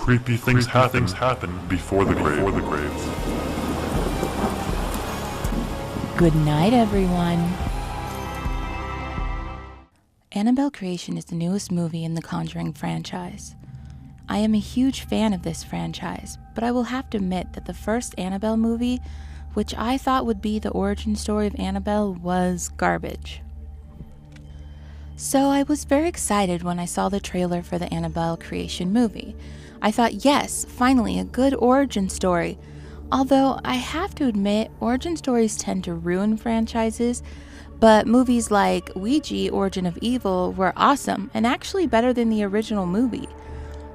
Creepy things happen before the grave. Good night, everyone. Annabelle Creation is the newest movie in the Conjuring franchise. I am a huge fan of this franchise, but I will have to admit that the first Annabelle movie, which I thought would be the origin story of Annabelle, was garbage. So I was very excited when I saw the trailer for the Annabelle Creation movie. I thought, yes, finally a good origin story. Although I have to admit, origin stories tend to ruin franchises, but movies like Ouija, Origin of Evil were awesome and actually better than the original movie.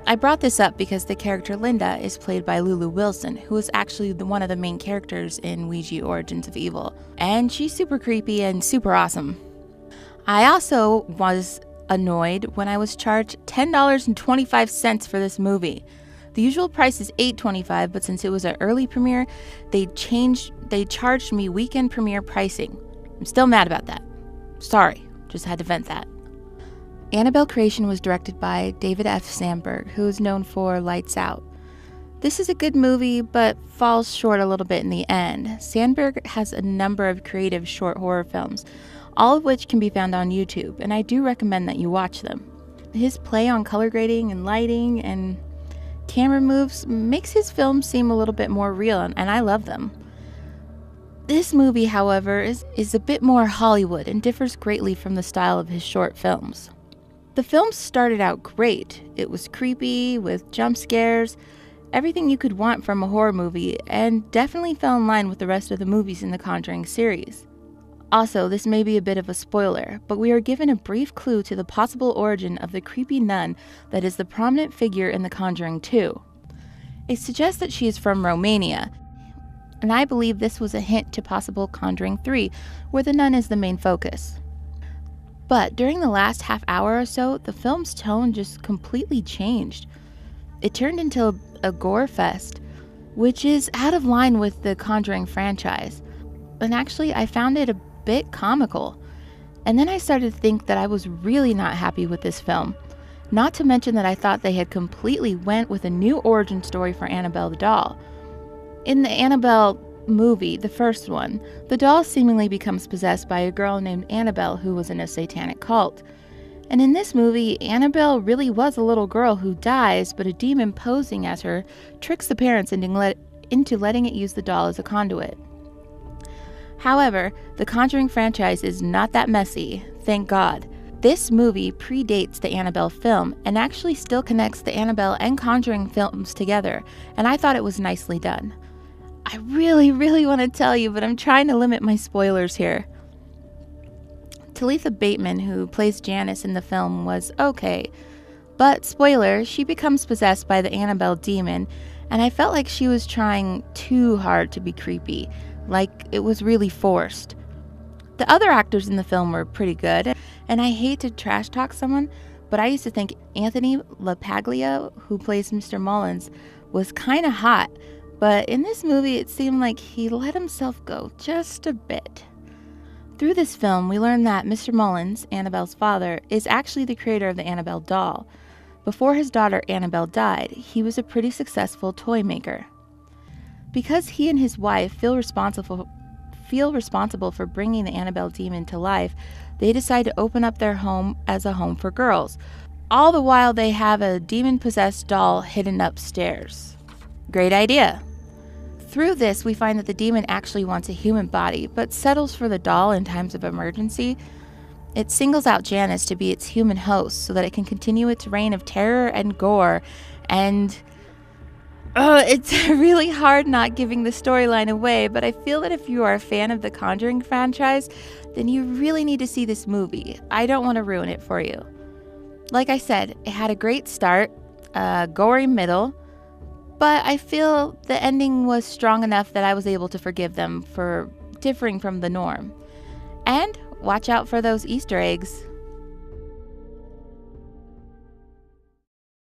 I brought this up because the character Linda is played by Lulu Wilson, who is actually one of the main characters in Ouija, Origins of Evil, and she's super creepy and super awesome. I also was annoyed when I was charged $10.25 for this movie. The usual price is $8.25, but since it was an early premiere, they charged me weekend premiere pricing. I'm still mad about that. Sorry, just had to vent that. Annabelle Creation was directed by David F. Sandberg, who is known for Lights Out. This is a good movie, but falls short a little bit in the end. Sandberg has a number of creative short horror films, all of which can be found on YouTube, and I do recommend that you watch them. His play on color grading and lighting and camera moves makes his films seem a little bit more real, and I love them. This movie, however, is a bit more Hollywood and differs greatly from the style of his short films. The film started out great. It was creepy, with jump scares, everything you could want from a horror movie, and definitely fell in line with the rest of the movies in the Conjuring series. Also, this may be a bit of a spoiler, but we are given a brief clue to the possible origin of the creepy nun that is the prominent figure in The Conjuring 2. It suggests that she is from Romania, and I believe this was a hint to possible Conjuring 3, where the nun is the main focus. But during the last half hour or so, the film's tone just completely changed. It turned into a gore fest, which is out of line with the Conjuring franchise. And actually, I found it a bit comical. And then I started to think that I was really not happy with this film. Not to mention that I thought they had completely went with a new origin story for Annabelle the doll. In the Annabelle movie, the first one, the doll seemingly becomes possessed by a girl named Annabelle who was in a satanic cult. And in this movie, Annabelle really was a little girl who dies, but a demon posing as her tricks the parents into letting it use the doll as a conduit. However, the Conjuring franchise is not that messy, thank God. This movie predates the Annabelle film and actually still connects the Annabelle and Conjuring films together, and I thought it was nicely done. I really want to tell you, but I'm trying to limit my spoilers here. Talitha Bateman, who plays Janice in the film, was okay. But, spoiler, she becomes possessed by the Annabelle demon, and I felt like she was trying too hard to be creepy, like it was really forced. The other actors in the film were pretty good, and I hate to trash talk someone, but I used to think Anthony LaPaglia, who plays Mr. Mullins, was kind of hot. But in this movie, it seemed like he let himself go just a bit. Through this film, we learn that Mr. Mullins, Annabelle's father, is actually the creator of the Annabelle doll. Before his daughter Annabelle died, he was a pretty successful toy maker. Because he and his wife feel responsible for bringing the Annabelle demon to life, they decide to open up their home as a home for girls. All the while, they have a demon-possessed doll hidden upstairs. Great idea. Through this, we find that the demon actually wants a human body, but settles for the doll in times of emergency. It singles out Janice to be its human host so that it can continue its reign of terror and gore, and it's really hard not giving the storyline away, but I feel that if you are a fan of the Conjuring franchise, then you really need to see this movie. I don't want to ruin it for you. Like I said, it had a great start, a gory middle, but I feel the ending was strong enough that I was able to forgive them for differing from the norm. And watch out for those Easter eggs.